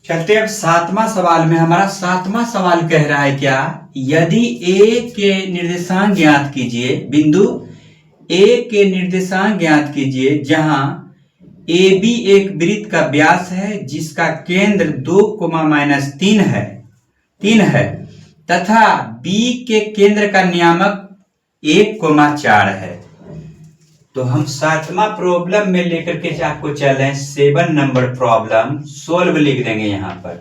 चलते अब सातवां सवाल में। हमारा सातवां सवाल कह रहा है क्या, यदि ए के निर्देशांक ज्ञात कीजिए, बिंदु ए के निर्देशांक ज्ञात कीजिए जहां ए बी एक वृत्त का व्यास है जिसका केंद्र 2, -3 है तथा बी के केंद्र का नियामक 1, 4 है। तो हम सातवां प्रॉब्लम में लेकर के आपको चल रहे हैं 7 नंबर प्रॉब्लम सोल्व लिख देंगे यहाँ पर।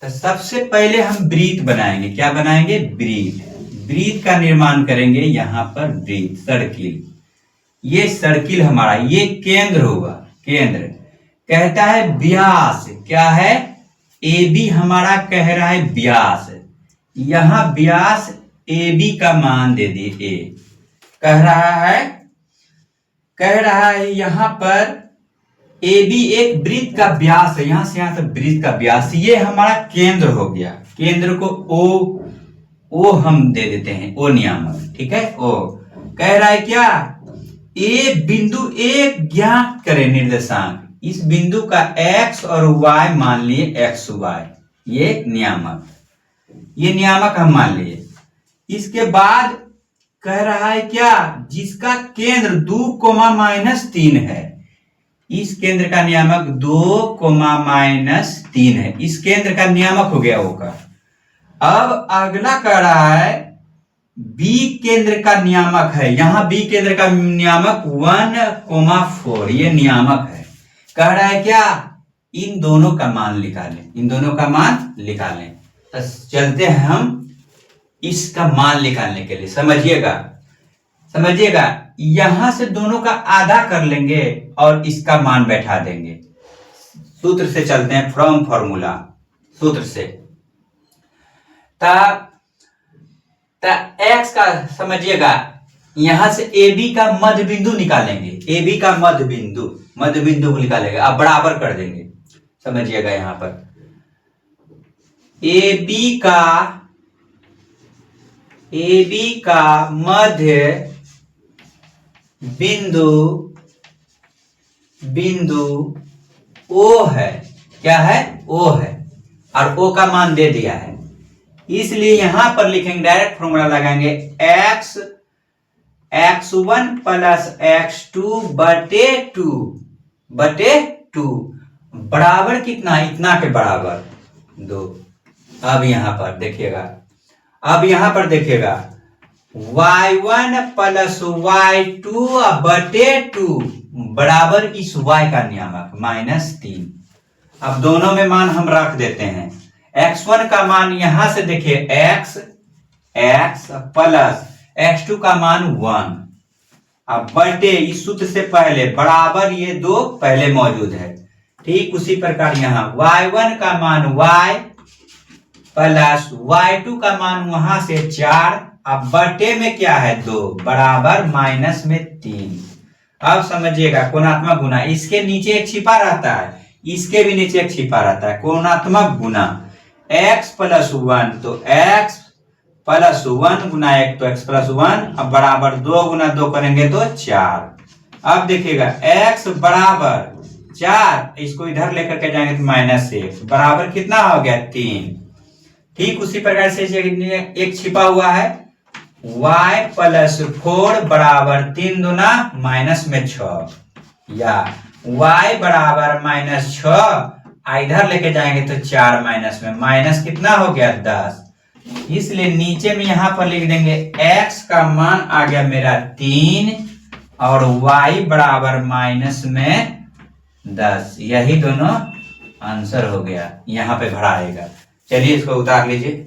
तो सबसे पहले हम वृत्त बनाएंगे। क्या बनाएंगे? वृत्त का निर्माण करेंगे। यहाँ पर वृत्त, सर्किल, ये सर्किल हमारा, ये केंद्र होगा। केंद्र कहता है व्यास, क्या है? ए बी हमारा कह रहा है व्यास। यहां व्यास ए बी का मान दे दिए। ए कह रहा है यहां पर ए बी एक वृत्त का व्यास है, यहां से वृत्त का व्यास, ये हमारा केंद्र हो गया। केंद्र को ओ हम दे देते हैं, ओ नियामक, ठीक है। ओ कह रहा है क्या, ए बिंदु ए ज्ञात करें निर्देशांक। इस बिंदु का x और y मान लिए x y, ये नियामक हम मान लिए। इसके बाद कह रहा है क्या, जिसका केंद्र 2, -3 है। इस केंद्र का नियामक 2, -3 है। इस केंद्र का नियामक हो गया O का। अब अगला कह रहा है बी केंद्र का नियामक है। यहां बी केंद्र का नियामक 1, 4, ये नियामक है। कह रहा है क्या, इन दोनों का मान निकालें। तो चलते हैं हम इसका मान निकालने के लिए। समझिएगा, यहां से दोनों का आधा कर लेंगे और इसका मान बैठा देंगे। सूत्र से चलते हैं, फ्रॉम फॉर्मूला, सूत्र से। एक्स का समझिएगा, यहां से ए बी का मध्य बिंदु निकालेंगे। ए बी का मध्य बिंदु को निकालेंगे, अब बराबर कर देंगे। समझिएगा, यहां पर ए बी का मध्य बिंदु ओ है। क्या है? ओ है, और ओ का मान दे दिया है। इसलिए यहां पर लिखेंगे, डायरेक्ट फॉर्मूला लगाएंगे, x1 + x2 बटे 2 बराबर कितना? इतना के बराबर 2। अब यहां पर देखिएगा, y1 + y2 बटे 2 बराबर इस y का नियामक -3। अब दोनों में मान हम रख देते हैं। x1 का मान यहां से देखिए x प्लस x2 का मान 1, अब बटे इस सूत्र से पहले बराबर ये 2 पहले मौजूद है। ठीक उसी प्रकार यहां y1 का मान y प्लस y2 का मान वहां से 4, अब बटे में क्या है 2 बराबर -3। अब समझिएगा, कोणात्मक गुना, इसके नीचे एक छिपा रहता है, इसके भी नीचे एक छिपा रहता है। कोणात्मक गुना x + 1, तो x + 1 गुना 1, तो x + 1, अब बराबर 2 गुना 2 करेंगे तो 4। अब देखिएगा x बराबर 4, इसको इधर लेकर के जाएंगे तो -1 बराबर कितना हो गया 3। ठीक उसी प्रकार से एक छिपा हुआ है, y + 4 बराबर 3 दूना -6, या y बराबर -6, इधर लेके जाएंगे तो 4 माइनस में, माइनस कितना हो गया 10। इसलिए नीचे में यहां पर लिख देंगे x का मान आ गया मेरा 3 और y बराबर -10। यही दोनों आंसर हो गया, यहां पे भरा आएगा। चलिए इसको उतार लीजिए।